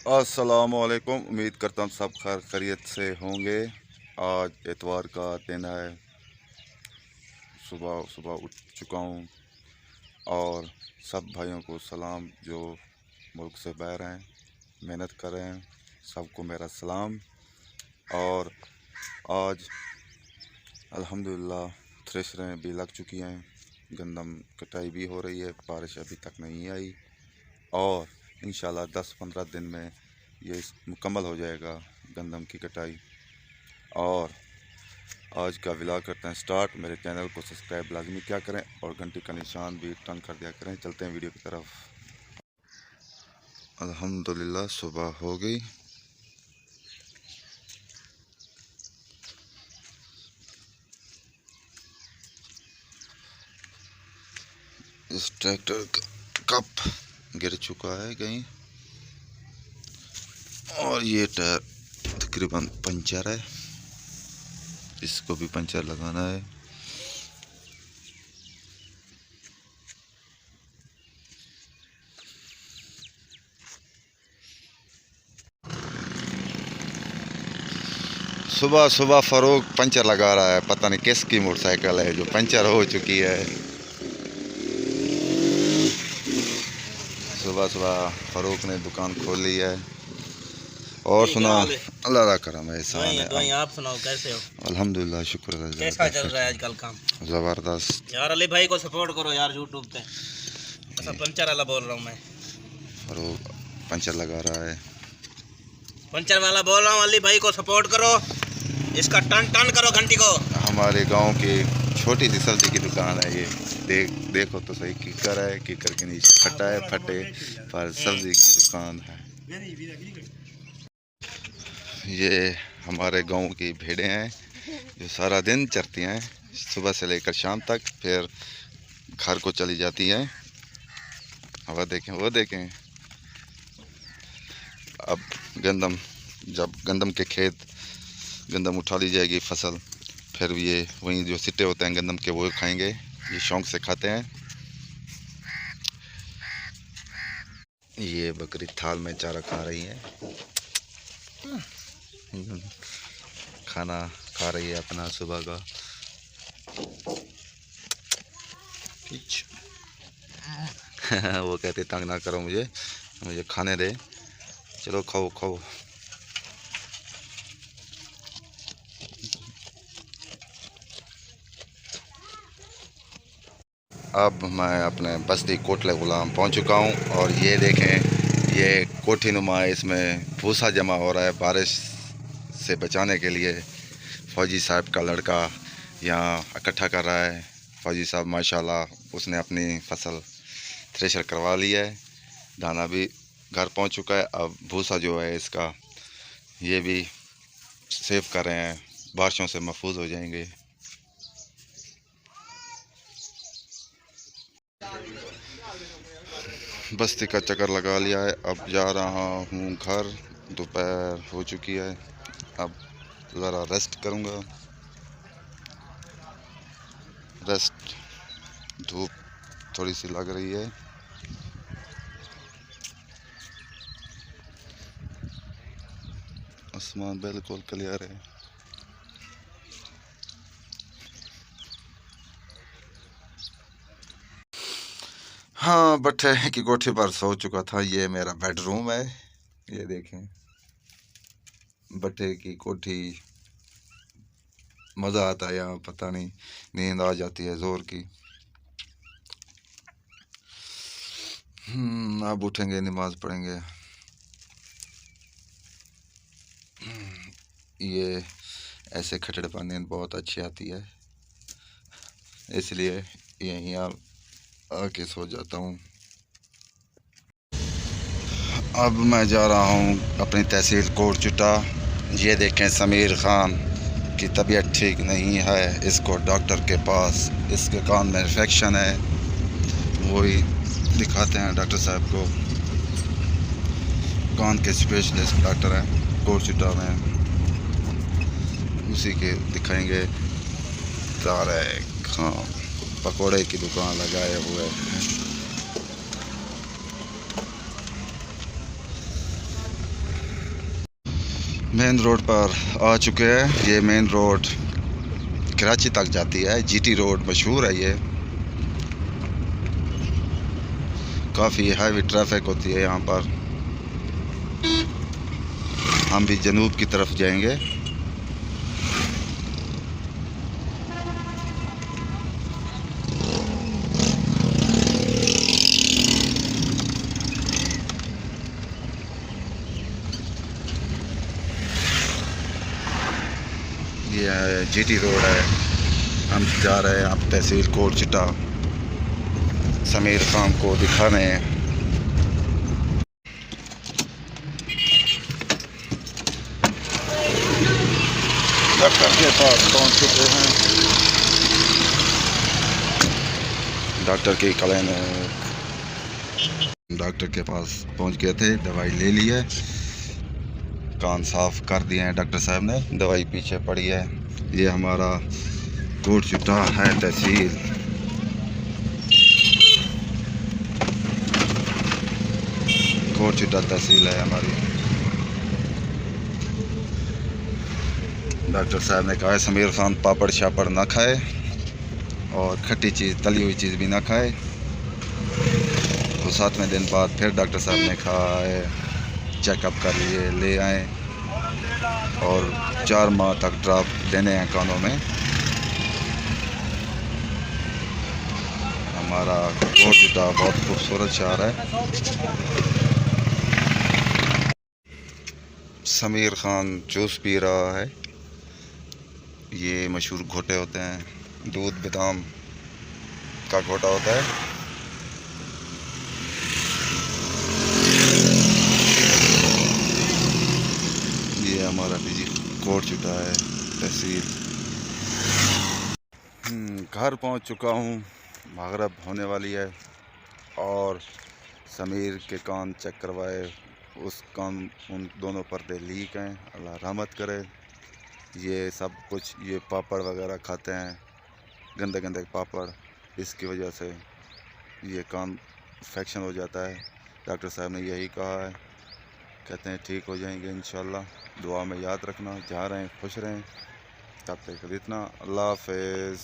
अस्सलामुअलैकुम। उम्मीद करता हूँ सब खैरियत से होंगे। आज एतवार का दिन है। सुबह सुबह उठ चुका हूँ और सब भाइयों को सलाम जो मुल्क से बाहर हैं, मेहनत कर रहे हैं, सबको मेरा सलाम। और आज अल्हम्दुलिल्लाह थ्रेशरें भी लग चुकी हैं, गंदम कटाई भी हो रही है। बारिश अभी तक नहीं आई और इंशाल्लाह 10-15 दिन में ये मुकम्मल हो जाएगा गंदम की कटाई। और आज का व्लॉग करते हैं स्टार्ट। मेरे चैनल को सब्सक्राइब लाजमी क्या करें और घंटी का निशान भी टर्न कर दिया करें। चलते हैं वीडियो की तरफ। अल्हम्दुलिल्लाह सुबह हो गई। इस ट्रैक्टर का कप गिर चुका है कहीं और ये टायर तकरीबन पंचर है, इसको भी पंचर लगाना है। सुबह सुबह फ़ारूक पंचर लगा रहा है, पता नहीं किसकी मोटरसाइकिल है जो पंचर हो चुकी है। सुबह सुबह फ़ारूक ने दुकान खोल ली है। और सुना, अल्लाह का करम है, एहसान है। आप सुनाओ कैसे हो? अल्हम्दुलिल्लाह, शुक्र है। कैसा चल रहा है आजकल काम? ज़बरदस्त यार अली भाई को सपोर्ट करो यार यूट्यूब पे। ऐसा पंचर वाला बोल रहा हूँ मैं। फ़ारूक पंचर लगा रहा है। पंचर वाला बोल रहा हूँ, अली भाई को सपोर्ट करो, इसका टन टन करो घंटी को। हमारे गांव की छोटी सी सब्जी की दुकान है ये। देखो तो सही, कीकर है, कीकर के नीचे फटा है, फटे पर सब्जी की दुकान है। ये हमारे गांव की भेड़ें हैं जो सारा दिन चरती हैं, सुबह से लेकर शाम तक, फिर घर को चली जाती हैं। वो देखें, वो देखें। अब जब गंदम के खेत गंदम उठा ली जाएगी फसल, फिर ये वहीं जो सिट्टे होते हैं गंदम के वो खाएंगे। ये शौक से खाते हैं। ये बकरी थाल में चारा खा रही है, खाना खा रही है अपना सुबह का। वो कहते तंग ना करो मुझे, मुझे खाने दे। चलो खाओ खाओ। अब मैं अपने बस्ती कोटले गुलाम पहुंच चुका हूं और ये देखें, ये कोठी नुमा है, इसमें भूसा जमा हो रहा है बारिश से बचाने के लिए। फौजी साहब का लड़का यहाँ इकट्ठा कर रहा है। फौजी साहब माशाल्लाह, उसने अपनी फसल थ्रेशर करवा ली है, दाना भी घर पहुंच चुका है। अब भूसा जो है इसका ये भी सेव कर रहे हैं, बारिशों से महफूज हो जाएंगे। बस्ती का चक्कर लगा लिया है, अब जा रहा हूँ घर। दोपहर हो चुकी है, अब ज़रा रेस्ट करूँगा। रेस्ट, धूप थोड़ी सी लग रही है। आसमान बिल्कुल क्लियर है। हाँ, भट्ठे की कोठी पर सो चुका था। ये मेरा बेडरूम है, ये देखें, भट्ठे की कोठी। मज़ा आता है यहाँ, पता नहीं, नींद आ जाती है ज़ोर की। अब उठेंगे, नमाज पढ़ेंगे। ये ऐसे खटड़े पर नींद बहुत अच्छी आती है, इसलिए यहीं आके सो जाता हूँ। अब मैं जा रहा हूँ अपनी तहसील कोटचुटा। ये देखें, समीर खान की तबीयत ठीक नहीं है, इसको डॉक्टर के पास, इसके कान में इन्फेक्शन है, वही दिखाते हैं डॉक्टर साहब को। कान के स्पेशलिस्ट डॉक्टर हैं कोटचुटा में, उसी के दिखाएंगे। तारेक खान पकोड़े की दुकान लगाए हुए हैं। मेन रोड पर आ चुके हैं। ये मेन रोड कराची तक जाती है, जीटी रोड मशहूर है। ये काफ़ी हैवी ट्रैफिक होती है यहाँ पर। हम भी जनूब की तरफ जाएंगे। ये जीटी रोड है। हम जा रहे हैं अब तहसील कोट चिटा, समीर खान को दिखाने। डॉक्टर के पास पहुंच चुके हैं। डॉक्टर की क्लिनिक, डॉक्टर के पास पहुंच गए थे। दवाई ले ली है, कान साफ कर दिए हैं डॉक्टर साहब ने। दवाई पीछे पड़ी है। ये हमारा कोट चिटा है तहसील। कोट चिटा तहसील है हमारी। डॉक्टर साहब ने कहा है समीर खान पापड़ शापड़ ना खाए और खट्टी चीज़, तली हुई चीज़ भी ना खाए। तो 7वें दिन बाद फिर डॉक्टर साहब ने कहा है चेकअप कर लिए, ले आए और 4 माह तक ड्रॉप देने हैं कानों में। हमारा कोट चिटा बहुत खूबसूरत शहर है। समीर खान जूस पी रहा है। ये मशहूर घोटे होते हैं, दूध बादाम का घोटा होता है। ये हमारा निजी कोट चिटा है तहसील। घर पहुंच चुका हूं। मगरिब होने वाली है और समीर के कान चेक करवाए। उस कान, उन दोनों पर्दे लीक हैं, अल्लाह रहमत करे। ये सब कुछ, ये पापड़ वगैरह खाते हैं, गंदे गंदे पापड़, इसकी वजह से ये कान इन्फेक्शन हो जाता है। डॉक्टर साहब ने यही कहा है, कहते हैं ठीक हो जाएंगे इंशाल्लाह। दुआ में याद रखना। जा रहे हैं, खुश रहें। तब तक इतना, अल्लाह हाफ़िज़।